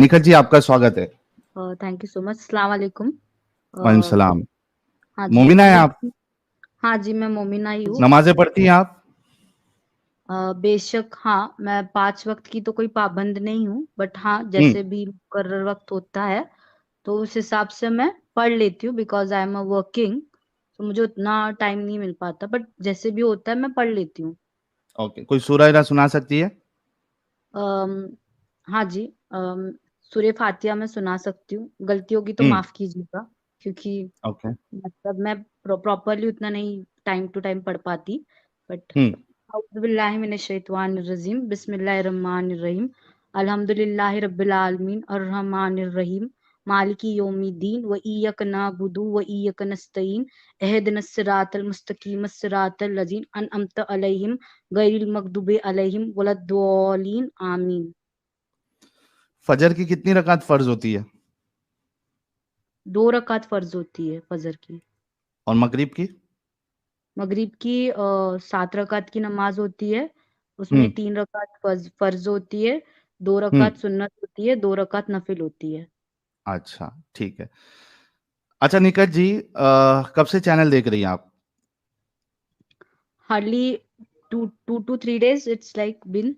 निखत जी, आपका स्वागत है। Thank you so much. अस्सलाम वालेकुम। वालेकुम अ, सलाम। हाँ जी, मोमिना है मैं आप? हाँ जी, मैं मोमिना ही हूँ। नमाज़ें पढ़ती हैं आप? बेशक हाँ, मैं 5 वक़्त की तो कोई पाबंद नहीं हूँ, बट हाँ, हुँ, जैसे भी मुकर्रर वक़्त होता है, तो उस हिसाब से मैं पढ़ लेती हूँ because I am a working, तो मुझे उतना टाइम नहीं मिल पाता, बट जैसे भी होता है मैं पढ़ लेती हूँ। ओके। कोई सूरह सुना सकती है? अम, हाँ जी, सूरे फ़ातिहा मैं सुना सकती हूँ, गलती होगी तो हुँ, माफ़ कीजिएगा, क्योंकि ओके। मतलब मैं प्रॉपरली उतना नहीं टाइम टू टाइम पढ़ पाती, बट हुँ, औज़ु बिल्लाहि मिनश शैतानिर रजीम, बिस्मिल्लाहिर रहमानिर रहीम, अल्हम्दुलिल्लाहि रब्बिल आलमीन, अर्रहमानिर रहीम, मालिकी यौमिद्दीन, व इय्याका नअबुदु व इय्याका नस्तईन, इहदिनस सिरातल मुस्तकीम सिरातल लज़ीना अनअमता अलैहिम गैरिल मग़दूबि अलैहिम वलद्दॉलीन आमीन। फ़जर की कितनी रकात फ़र्ज़ होती है? 2 रकात फ़र्ज़ होती है फ़जर की। और मगरिब की? मगरिब की 7 रकात की नमाज़ होती है, हुँ, उसमें 3 रकात फ़र्ज़ होती है, 2 हुँ, रकात सुन्नत होती है, 2 रकात नफ़िल होती है। अच्छा, ठीक है। अच्छा निखत जी, कब से चैनल देख रही हैं आप? Hardly 2 to 3 days it's like been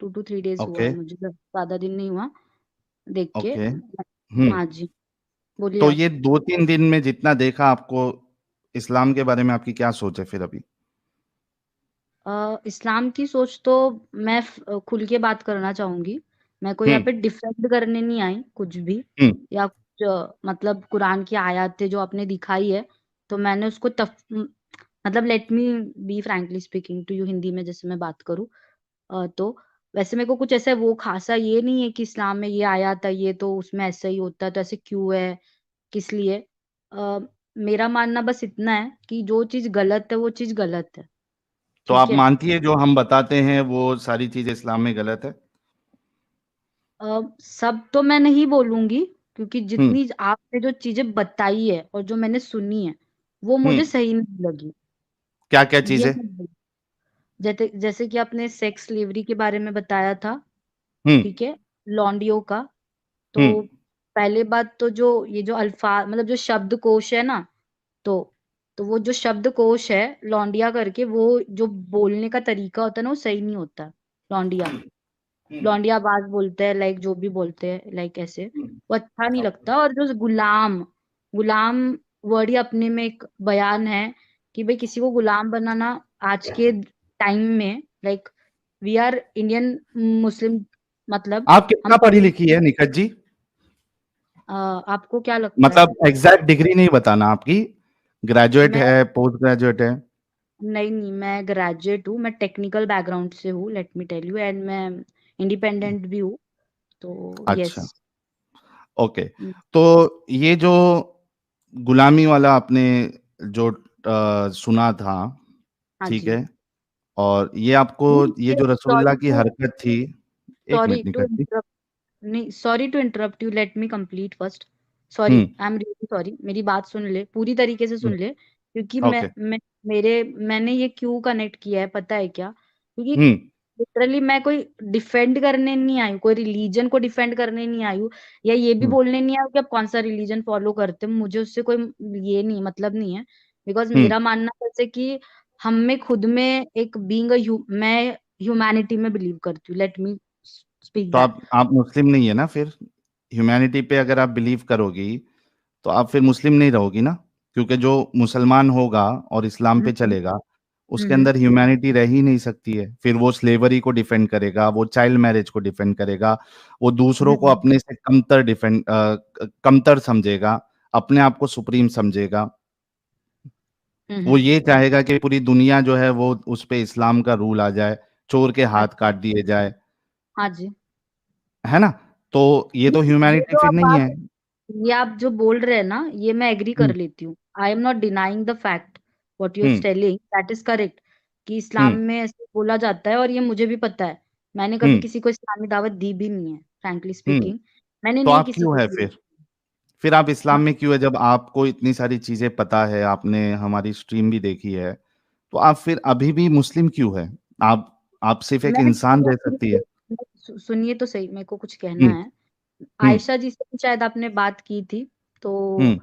2 to 3 days हुआ ओके, है मुझे, ज़्यादा दिन नहीं हुआ देख के। ओके। हुँ, हाँ जी, बोलिए तो आप। ये 2-3 दिन में जितना देखा आपको इस्लाम के बारे में आपकी क्या सोच है फिर अभी? इस्लाम की सोच तो मैं खुल के बात करना चाहूँगी। मैं कोई हुँ, यहाँ पे डिफेंड करने नहीं आई कुछ भी, हुँ, या कुछ मतलब कुरान की आयतें जो आपने दिखाई है, तो मैंने उसको मतलब let me be frankly speaking to you, Hindi में जैसे मैं बात करूँ, तो वैसे मेरे को कुछ ऐसा वो ख़ासा ये नहीं है कि इस्लाम में ये आयत है, ये तो उसमें ऐसा ही होता है, तो ऐसे क्यों है, किस लिए? अ, मेरा मानना बस इतना है कि जो चीज़ गलत है, वो चीज़ गलत है, तो ठीक आप है? मानती हैं जो हम बताते हैं वो सारी चीज़ें इस्लाम में गलत है? सब तो मैं नहीं बोलूँगी, क्योंकि हुँ, जितनी आपने जो चीज़ें बताई है और जो मैंने सुनी है, वो हुँ, मुझे सही नहीं लगी। क्या-क्या ये चीज़ें? मैं बोल जैसे जैसे कि आपने सेक्स स्लेवरी के बारे में बताया था, हुँ, ठीक है? लॉन्डियो का, हुँ, तो पहले बात तो जो ये जो मतलब जो शब्दकोश है ना, तो वो जो शब्दकोश है लौंडिया करके, वो जो बोलने का तरीका होता है ना, वो सही नहीं होता, लौंडिया। हुँ, लौंडियाबाज बोलते हैं, लाइक जो भी बोलते हैं, लाइक ऐसे, हुँ, वो अच्छा नहीं ओके। लगता। और जो गुलाम गुलाम वर्ड ही अपने में एक बयान है कि भाई किसी को गुलाम बनाना आज के टाइम में, like we are Indian Muslim, मतलब आप हम कितना पढ़े, पढ़ी-लिखी हैं निखत जी? आपको क्या लगता है? मतलब एग्ज़ैक्ट डिग्री नहीं बताना आपकी, ग्रेजुएट मैं है, पोस्ट ग्रेजुएट है? नहीं, नहीं, मैं ग्रेजुएट हूँ, मैं टेक्निकल बैकग्राउंड से हूँ, let me tell you, and मैं इंडिपेंडेंट भी हूँ, तो अच्छा, यस। ओके। तो ये जो गुलामी वाला आपने जो सुना था, हाँ ठीक जी। है? और ये आपको ये जो रसूलुल्लाह सॉरी की टू हरकत थी, 1 sorry minute to Nikhat ji. Interrupt नहीं, sorry to interrupt you, let me complete first. Sorry, हुँ, आई एम रियली सॉरी, मेरी बात सुन ले, पूरी तरीके से हुँ, सुन ले, क्योंकि ओके। मैंने ये क्यों कनेक्ट किया है पता है क्या? क्योंकि हुँ, लिटरली मैं कोई डिफेंड करने नहीं आई हूँ, कोई रिलीजन को डिफेंड करने नहीं आई हूँ, या ये भी हुँ, बोलने नहीं आई हूँ कि आप कौन-सा रिलीजन फॉलो करते हो, मुझे उससे कोई ये नहीं, मतलब नहीं है। बिकॉज़ हुँ। मेरा मानना जैसे कि हम में खुद में एक बीइंग अ मैं ह्यूमैनिटी में बिलीव करती हूँ, लेट मी स्पीक तो दैट। आप मुस्लिम नहीं है ना फिर? ह्यूमैनिटी पे अगर आप बिलीव करोगी, तो आप फिर मुस्लिम नहीं रहोगी ना? क्योंकि जो मुसलमान होगा और इस्लाम हुँ, पे हुँ। चलेगा, हुँ, उसके हुँ। अंदर ह्यूमैनिटी रह ही नहीं सकती है। फिर वो स्लेवरी को डिफेंड करेगा, वो चाइल्ड मैरेज को डिफेंड करेगा, वो दूसरों हुँ, को अपने से कमतर समझेगा, अपने आप को सुप्रीम समझेगा। हुँ, वो हुँ। ये चाहेगा कि पूरी दुनिया जो है वो उस पे इस्लाम का रूल आ जाए, चोर के हाँ, हाथ काट दिए जाए, हाँ जी। है ना? तो ये तो ये ह्यूमैनिटी जो फिर अब नहीं आप है। ये आप जो बोल रहे हैं ना, ये मैं एग्री हुँ, कर लेती हूँ। I am not denying the fact, what you are hmm, telling that is correct, कि इस्लाम हुँ, में ऐसे बोला जाता है, और ये मुझे भी पता है। मैंने हुँ, कभी किसी को इस्लामी दावत दी भी नहीं है, फ्रैंकली हुँ। स्पीकिंग। मैंने तो नहीं आप किसी क्यों को है दी। फिर? फिर आप इस्लाम हाँ, में क्यों है जब आपको इतनी सारी चीज़ें पता है, आपने हमारी स्ट्रीम भी देखी है, तो आप फिर अभी भी मुस्लिम क्यों हैं? आप सिर्फ़ एक मैं इंसान रह सकती है। सुनिए तो सही, मेरे को कुछ कहना हुँ, है। हम्म। आयशा जी से भी शायद आपने बात की थी, तो हम्म।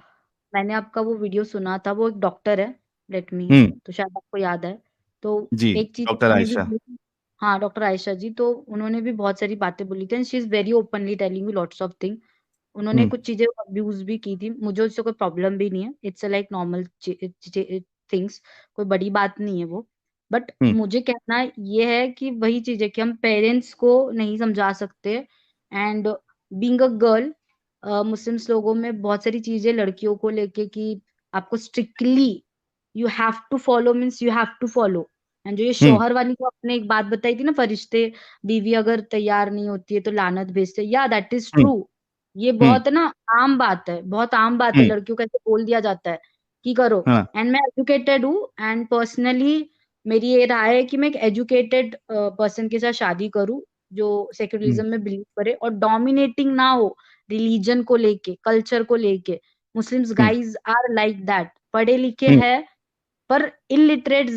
मैंने आपका वो वीडियो सुना था। वो एक डॉक्टर है, लेट मी, हम्म। तो शायद आपको याद है। तो जी। एक चीज डॉक्टर उन्होंने भी आयशा। बोली थी। हाँ, डॉक्टर आयशा जी, तो उन्होंने भी बहुत सारी बातें बोली थी, and she is very openly telling you lots of thing. उन्होंने हम्म। कुछ चीजें अब्यूज भी की थी, मुझे उससे कोई प्रॉब्लम भी नहीं है, इट्स लाइक नॉर्मल थिंग्स, कोई बड़ी बात नहीं है वो। बट हम्म। मुझे कहना ये है कि वही चीज है कि हम पेरेंट्स को नहीं समझा सकते। And being a girl, Muslims लोगों में बहुत सारी चीजें लड़कियों को लेके कि आपको strictly you have to follow, means you have to follow. And जो ये हम्म। शौहर वाली जो आपने एक बात बताई थी ना, फरिश्ते, बीवी अगर तैयार नहीं होती है तो लानत भेजते, या दैट इज हम्म। ट्रू। ये हम्म। बहुत ना आम बात है, बहुत आम बात है, हम्म। लड़कियों को ऐसे बोल दिया जाता है कि करो। हाँ। एंड मैं एजुकेटेड हूँ, एंड पर्सनली मेरी ये राय है कि मैं एक एजुकेटेड पर्सन के साथ शादी करूँ, जो हम्म। सेक्युलरिज्म में बिलीव करे और डोमिनेटिंग ना हो रिलीजन को लेके, कल्चर को लेके। Muslims hmm. Guys are like that, पढ़े लिखे हम्म। हैं पर इलिटरेट,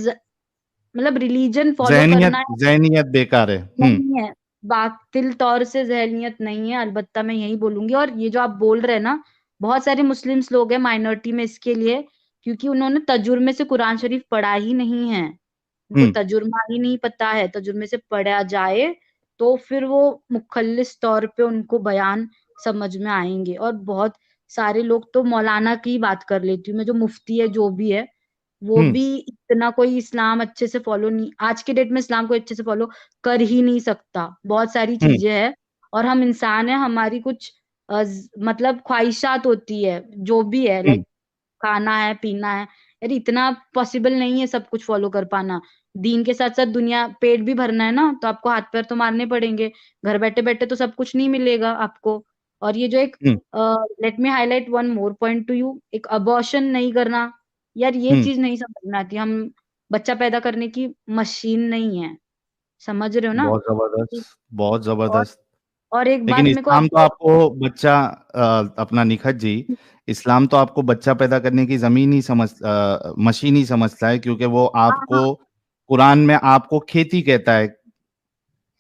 मतलब रिलीजन फॉलो जहनियत करना जहनियत बेकार है। हम्म। नहीं है, बातिल तौर से जहलियत नहीं है, अलबत्ता मैं यही बोलूंगी। और ये जो आप बोल रहे हैं ना, बहुत सारे मुस्लिम्स लोग हैं माइनॉरिटी में इसके लिए, क्योंकि उन्होंने तजुर्मे से कुरान शरीफ पढ़ा ही नहीं है, उनको हम्म। तजुर्मा ही नहीं पता है। तजुर्मे से पढ़ा जाए तो फिर वो मुखल्लिस तौर पे उनको बयान समझ में आएंगे। और बहुत सारे लोग तो मौलाना की बात कर लेती हूँ मैं, जो मुफ्ती है जो भी है, वो हम्म। भी इतना कोई इस्लाम अच्छे से फॉलो नहीं, आज के डेट में इस्लाम को अच्छे से फॉलो कर ही नहीं सकता। बहुत सारी हम्म। चीजें हैं, और हम इंसान हैं, हमारी कुछ मतलब ख्वाहिशात होती है, जो भी है, हम्म। लाइक खाना है, पीना है। यार इतना पॉसिबल नहीं है सब कुछ फॉलो कर पाना। दीन के साथ साथ दुनिया, पेट भी भरना है ना, तो आपको हाथ पैर तो मारने पड़ेंगे। घर बैठे बैठे तो सब कुछ नहीं मिलेगा आपको। और ये जो एक, हम्म। Let me highlight one more point to you, एक अबॉर्शन नहीं करना, यार ये हम्म। चीज नहीं समझ में आती। हम बच्चा पैदा करने की मशीन नहीं है, समझ रहे हो ना? बहुत जबरदस्त, बहुत और जबरदस्त। और एक लेकिन बात मेरे को इस्लाम तो ऐसे, आपको बच्चा अपना निखत जी, इस्लाम तो आपको बच्चा पैदा करने की जमीन ही मशीन ही समझता है, क्योंकि वो हाँ आपको हाँ कुरान में आपको खेती कहता है,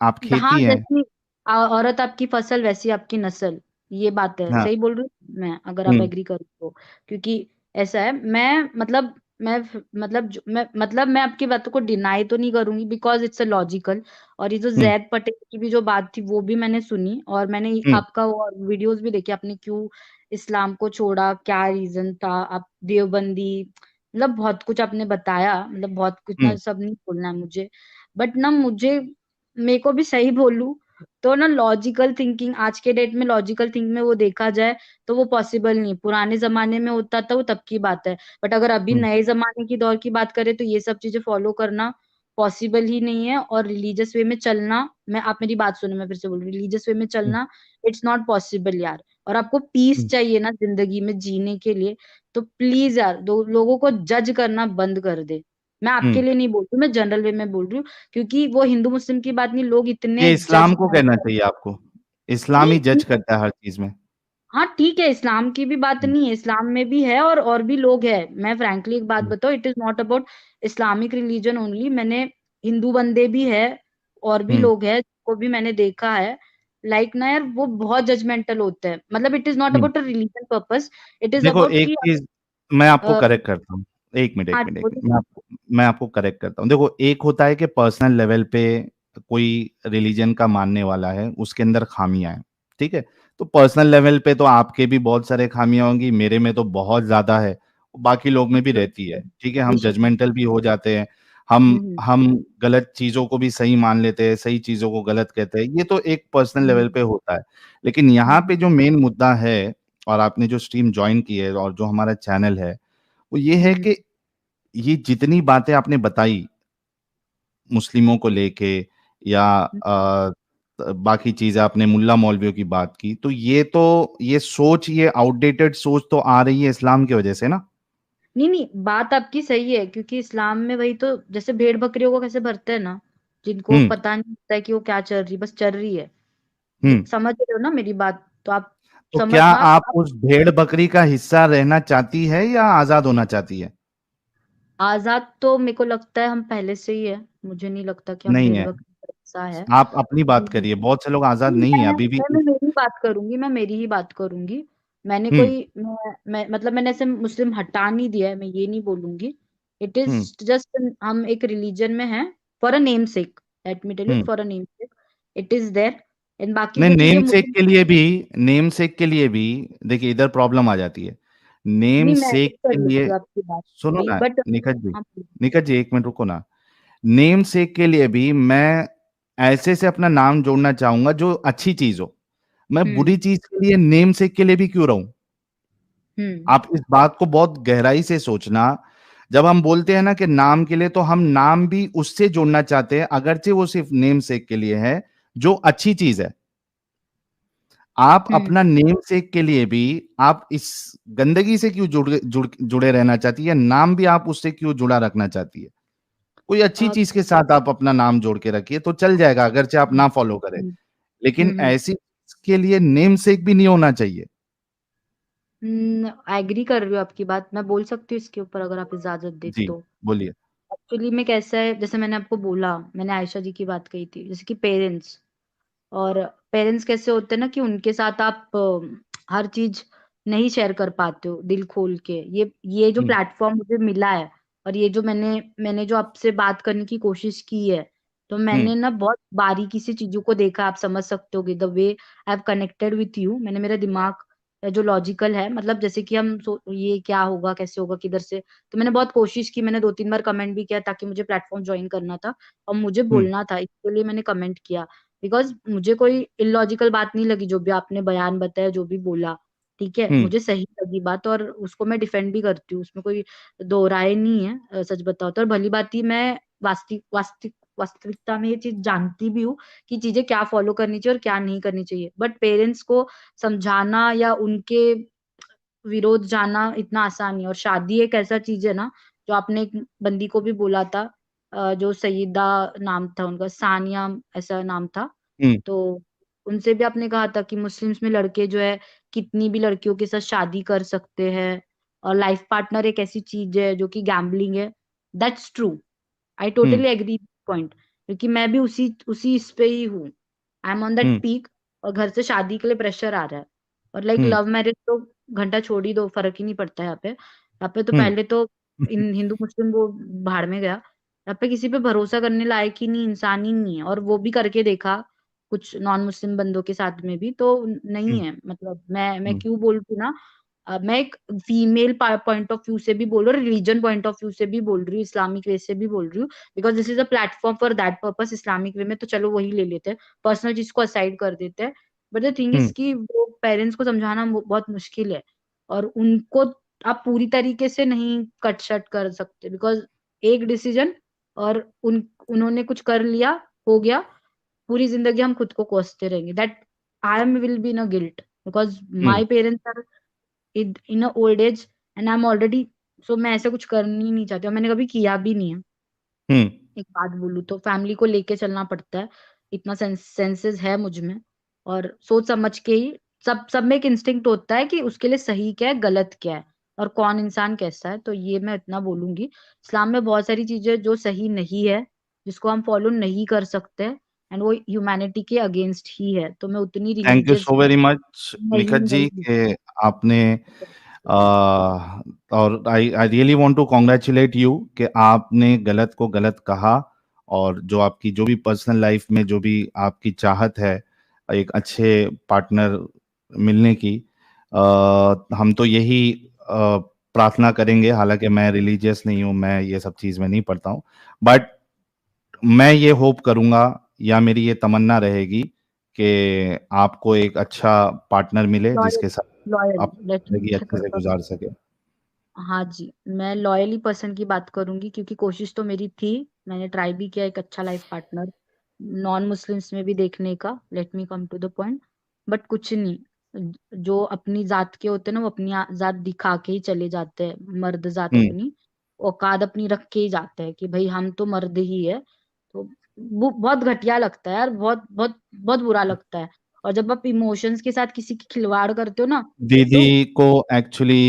आप हाँ, खेती हैं। जैसी औरत आपकी फसल वैसी आपकी नस्ल, ये बात है, हाँ। सही बोल रही हूँ मैं, अगर आप हम्म। एग्री करो तो। क्योंकि ऐसा है, मैं मतलब, मैं आपकी बातों को डिनाई तो नहीं करूंगी, बिकॉज इट्स अ लॉजिकल। और ये जो हम्म। जैद पटेल की भी जो बात थी वो भी मैंने सुनी, और मैंने हम्म। आपका वो वीडियोस भी देखे, आपने क्यों इस्लाम को छोड़ा, क्या रीजन था, आप देवबंदी, मतलब बहुत कुछ आपने बताया, मतलब बहुत कुछ ना, हम्म। सब नहीं बोलना है मुझे। बट ना मुझे, मेरे को भी सही बोलूं तो ना, लॉजिकल थिंकिंग आज के डेट में, लॉजिकल थिंक में वो देखा जाए तो वो पॉसिबल नहीं। पुराने जमाने में होता था वो तब की बात है, बट अगर अभी हम्म। नए जमाने की दौर की बात करें तो ये सब चीजें फॉलो करना पॉसिबल ही नहीं है। और रिलीजियस वे में चलना, मैं, आप मेरी बात सुनो, मैं फिर से बोल रही हूँ, रिलीजियस वे में हम्म। चलना, इट्स नॉट पॉसिबल यार। और आपको पीस हम्म। चाहिए ना जिंदगी में जीने के लिए, तो प्लीज यार, दो लोगों को जज करना बंद कर दे। मैं आपके हम्म। लिए नहीं बोल रही हूँ, मैं जनरल वे में बोल रही हूँ, क्योंकि वो हिंदू मुस्लिम की बात नहीं, लोग इतने ये जज इस्लाम को कर कहना चाहिए आपको, इस्लाम ही नहीं। जज करता है हर चीज में। हाँ ठीक है, इस्लाम की भी बात हम्म। नहीं है, इस्लाम में भी है, और भी लोग हैं। मैं फ्रैंकली एक बात हम्म। बताऊँ, it is not about Islamic religion only. मैंने हिंदू बंदे भी है, और भी हम्म। लोग हैं को भी मैंने देखा है, लाइक ना यार, वो बहुत जजमेंटल होते हैं। मतलब it is not hmm. About a religion purpose, it is देखो अबाउट एक कि चीज मैं आपको अ, करेक्ट करता हूँ। हाँ एक बोलिए। मिनट, मैं आपको करेक्ट करता हूँ। देखो, एक होता है कि पर्सनल लेवल पे कोई रिलीजन का मानने वाला है, उसके अंदर खामियां हैं, ठीक है। तो पर्सनल लेवल पे तो आपके भी बहुत सारे खामियां होंगी, मेरे में तो बहुत ज्यादा है, बाकी लोग में भी रहती है, ठीक है। हम बेशक। जजमेंटल भी हो जाते हैं, हम हम्म हम गलत चीजों को भी सही मान लेते हैं, सही चीजों को गलत कहते हैं, ये तो एक पर्सनल लेवल हम्म पे होता है। लेकिन यहाँ हम्म पे जो मेन मुद्दा है, और आपने जो स्ट्रीम ज्वाइन की है और जो हमारा चैनल है, वो ये है हम्म कि ये जितनी बातें आपने बताई मुस्लिमों को लेके, या बाकी चीजें आपने मुल्ला मौलवियों की बात की, तो ये सोच, ये आउटडेटेड सोच तो आ रही है इस्लाम की वजह से ना। नहीं नहीं, बात आपकी सही है, क्योंकि इस्लाम में वही तो, जैसे भेड़ बकरियों को कैसे भरते हैं ना, जिनको हम्म। पता नहीं होता है कि वो क्या चल रही, बस चल रही है। हम्म। समझ रहे हो ना मेरी बात? तो आप तो समझ क्या आप आप उस भेड़ बकरी का हिस्सा रहना चाहती है या आजाद होना चाहती है? आजाद तो मेरे को लगता है हम पहले से ही है, मुझे नहीं लगता कि हम नहीं भेड़ है। बकरी ऐसा है। आप अपनी बात करिए, बहुत से लोग आज़ाद नहीं, नहीं है अभी भी मैं मेरी बात करूँगी, मैं मेरी ही बात करूँगी। मैंने हुँ, कोई मैं मतलब मैंने ऐसे मुस्लिम हटा नहीं दिया है, मैं ये नहीं बोलूँगी। इट हुँ, इज़ जस्ट हम एक रिलीजन में हैं for a name sake, let me tell you hmm. For a name sake, it is there and बाकी नहीं, वो चीज़ें मुझे नेम सेक के लिए भी देखिए इधर प्रॉब्लम आ जाती है। नेम नहीं, मैं एग्री सेक कर के लेती लिए हूँ आपकी बात सुनो भी ना बट हाँ, निखत जी 1 मिनट रुको ना। नेम सेक के लिए भी मैं ऐसे से अपना नाम जोड़ना चाहूँगा जो अच्छी चीज़ हो। मैं हुँ, बुरी चीज़ के लिए नेम सेक के लिए भी क्यों रहूँ? हुँ, आप इस बात को बहुत गहराई से सोचना। जब हम बोलते हैं ना कि नाम के लिए तो हम नाम भी उससे जोड़ना चाहते हैं, अगरचे वो सिर्फ़ नेम सेक के लिए है, जो अच्छी चीज़ है। आप हुँ, अपना नेमसेक के लिए भी आप इस गंदगी से क्यों जुड़े रहना चाहती है? नाम भी आप उससे क्यों जुड़ा रखना चाहती है? कोई अच्छी अ, चीज़ के साथ आप अपना नाम जोड़ के रखिए तो चल जाएगा अगरचे आप हुँ, ना फ़ॉलो करें। हुँ, लेकिन हुँ, हुँ। ऐसी चीज़ के लिए नेमसेक भी नहीं होना चाहिए। एग्री कर रही हूँ आपकी बात। मैं बोल सकती हूँ इसके ऊपर अगर आप इजाज़त दें जी, तो? बोलिए। एक्चुअली में कैसा है जैसे मैंने आपको बोला, मैंने आयशा जी की बात कही थी, जैसे कि पेरेंट्स और पेरेंट्स कैसे होते हैं ना कि उनके साथ आप हर चीज़ नहीं शेयर कर पाते हो दिल खोल के। ये जो हुँ, प्लेटफ़ॉर्म मुझे मिला है और ये जो मैंने मैंने जो आपसे बात करने की कोशिश की है, तो हुँ, मैंने ना बहुत बारीकी से चीज़ों को देखा, आप समझ सकते होगे the way I have connected with you. मैंने मेरा दिमाग जो लॉजिकल है मतलब जैसे कि हम ये क्या होगा, कैसे होगा, किधर से तो मैंने बहुत कोशिश की, मैंने 2-3 बार कमेंट भी किया ताकि मुझे प्लेटफ़ॉर्म जॉइन करना था और मुझे हुँ, बोलना था, इसके लिए मैंने कमेंट किया। बिकॉज़ मुझे कोई इलॉजिकल बात नहीं लगी जो भी आपने बयान बताया, जो भी बोला, ठीक है? हुँ, मुझे सही लगी बात और उसको मैं डिफेंड भी करती हूँ, उसमें कोई दो राय नहीं है सच बताऊँ तो और भली-भाँति मैं वास्तविकता में ये चीज़ जानती भी हूँ कि चीज़ें क्या फ़ॉलो करनी चाहिए और क्या नहीं करनी चाहिए। बट पेरेंट्स को समझाना या उनके विरोध जाना इतना आसान नहीं है और शादी एक ऐसा चीज़ है ना, जो आपने एक बंदी को भी बोला था जो सईदा नाम था उनका, सानिया ऐसा नाम था। हुँ, तो उनसे भी आपने कहा था कि मुस्लिम्स में लड़के जो है कितनी भी लड़कियों के साथ शादी कर सकते हैं और लाइफ पार्टनर एक ऐसी चीज़ है जो कि गैम्बलिंग है। That's true. I um, totally agree point क्योंकि मैं भी उसी उसी इस पे ही हूँ। I am on that um, peak और घर से शादी के लिए प्रेशर आ रहा है। और लाइक हुँ, लव मैरिज तो घंटा छोड़ ही दो, फ़र्क ही नहीं पड़ता है यहाँ पे। यहाँ पे तो हुँ, पहले तो इन हिंदू-मुस्लिम वो भाड़ में गया। यहाँ पे किसी पे भरोसा करने लायक ही नहीं, इंसान ही नहीं है और वो भी करके देखा, कुछ नॉन मुस्लिम बंदों के साथ में भी तो नहीं हुँ, है। मतलब मैं हुँ, क्यों बोलती ना मैं एक फीमेल पॉइंट ऑफ व्यू से भी बोल रही हूँ, रिलीजन पॉइंट ऑफ व्यू से भी बोल रही हूँ, इस्लामिक वे से भी बोल रही हूँ, because this is a platform for that purpose Islamic way में तो चलो वही ले लेते हैं, पर्सनल चीज़ को असाइड कर देते हैं। But the thing hmm, is कि वो पेरेंट्स को समझाना बहुत मुश्किल है और उनको आप पूरी तरीके से नहीं कट शट कर सकते बिकॉज़ एक डिसीजन और उन्होंने कुछ कर लिया, हो गया, पूरी ज़िंदगी हम खुद को कोसते रहेंगे। That I am will be in a guilt because um, my parents are in a old age and I am already so मैं ऐसा कुछ करना ही नहीं चाहती और मैंने कभी किया भी नहीं है। हुँ, एक बात बोलूँ तो फैमिली को लेके चलना पड़ता है। इतना सेंसेस है मुझ में और सोच समझ के ही सब में एक इंस्टिंक्ट होता है कि उसके लिए सही क्या है, गलत क्या है और कौन इंसान कैसा है। तो ये मैं इतना बोलूँगी। इस्लाम में बहुत सारी चीज़ें जो सही नहीं है, जिसको हम फॉलो नहीं कर सकते एंड वो ह्यूमैनिटी के अगेंस्ट ही है। तो मैं उतनी thank you religious so very much नहीं निखत जी नहीं कि आपने और I I really want to congratulate you कि आपने गलत को गलत कहा और जो आपकी जो भी पर्सनल लाइफ में जो भी आपकी चाहत है एक अच्छे पार्टनर मिलने की हम तो यही प्रार्थना करेंगे हालांकि मैं रिलीजियस नहीं हूँ मैं ये सब चीज़ में नहीं पढ़ता हूँ बट मैं ये होप करूँगा या मेरी ये तमन्ना रहेगी कि आपको एक अच्छा पार्टनर मिले लॉयल जिसके साथ लॉयल आप लेट मी ज़िंदगी अच्छे से गुज़ार सकें। हाँ जी, मैं लॉयली पर्सन की बात करूँगी क्योंकि कोशिश तो मेरी थी, मैंने ट्राई भी किया एक अच्छा लाइफ पार्टनर, नॉन मुस्लिम्स में भी देखने का, let me come to the point, but कुछ नहीं। जो अपनी ज़ात के होते हैं ना, वो अपनी ज़ात दिखा के ही चले जाते हैं, मर्द ज़ात हुँ, अपनी, औकात अपनी रख के ही जाते हैं कि भई हम तो मर्द ही है। तो वो बहुत घटिया लगता है यार, बहुत बहुत बहुत बुरा लगता है और जब आप इमोशंस के साथ किसी की खिलवाड़ करते हो ना, तो दीदी को एक्चुअली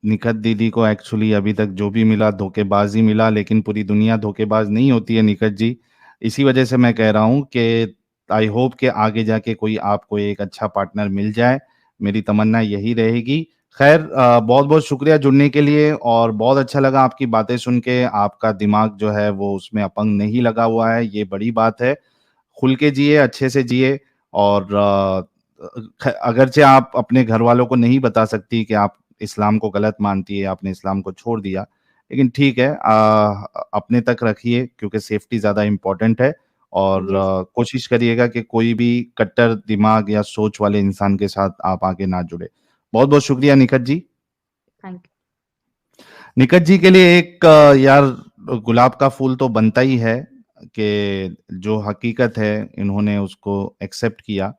निखत दीदी को एक्चुअली अभी तक जो भी मिला धोखेबाज़ ही मिला लेकिन पूरी दुनिया धोखेबाज़ नहीं होती है निखत जी। इसी वजह से मैं कह रहा हूँ कि आई होप कि आगे जाके कोई आपको एक अच्छा पार्टनर मिल जाए, मेरी तमन्ना यही रहेगी। ख़ैर बहुत-बहुत शुक्रिया जुड़ने के लिए और बहुत अच्छा लगा आपकी बातें सुन के, आपका दिमाग जो है वो उसमें अपंग नहीं लगा हुआ है, ये बड़ी बात है। खुल के जिए, अच्छे से जिए और अगरचे आप अपने घर वालों को नहीं बता सकती कि आप इस्लाम को गलत मानती है, आपने इस्लाम को छोड़ दिया। लेकिन ठीक है अपने तक रखिए क्योंकि सेफ्टी ज़्यादा इम्पोर्टेंट है और यस, कोशिश करिएगा कि कोई भी कट्टर दिमाग या सोच वाले इंसान के साथ आप आगे ना जुड़े। बहुत-बहुत शुक्रिया निखत जी। थैंक निखत जी के लिए एक यार गुलाब का फूल तो बनता ही है कि जो हकीकत है इन्होंने उसको एक्सेप्ट किया।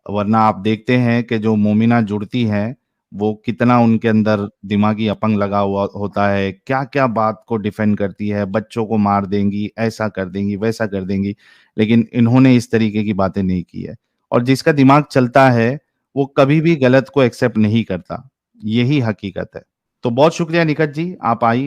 वरना आप देखते हैं कि जो मोमिना जुड़ती हैं, वो कितना उनके अंदर दिमागी अपंग लगा हुआ होता है, क्या-क्या बात को डिफेंड करती है, बच्चों को मार देंगी, ऐसा कर देंगी, वैसा कर देंगी, लेकिन इन्होंने इस तरीके की बातें नहीं की है। और जिसका दिमाग चलता है, वो कभी भी गलत को एक्सेप्ट नहीं करता, यही हकीकत है। तो बहुत शुक्रिया निखत जी, आप आई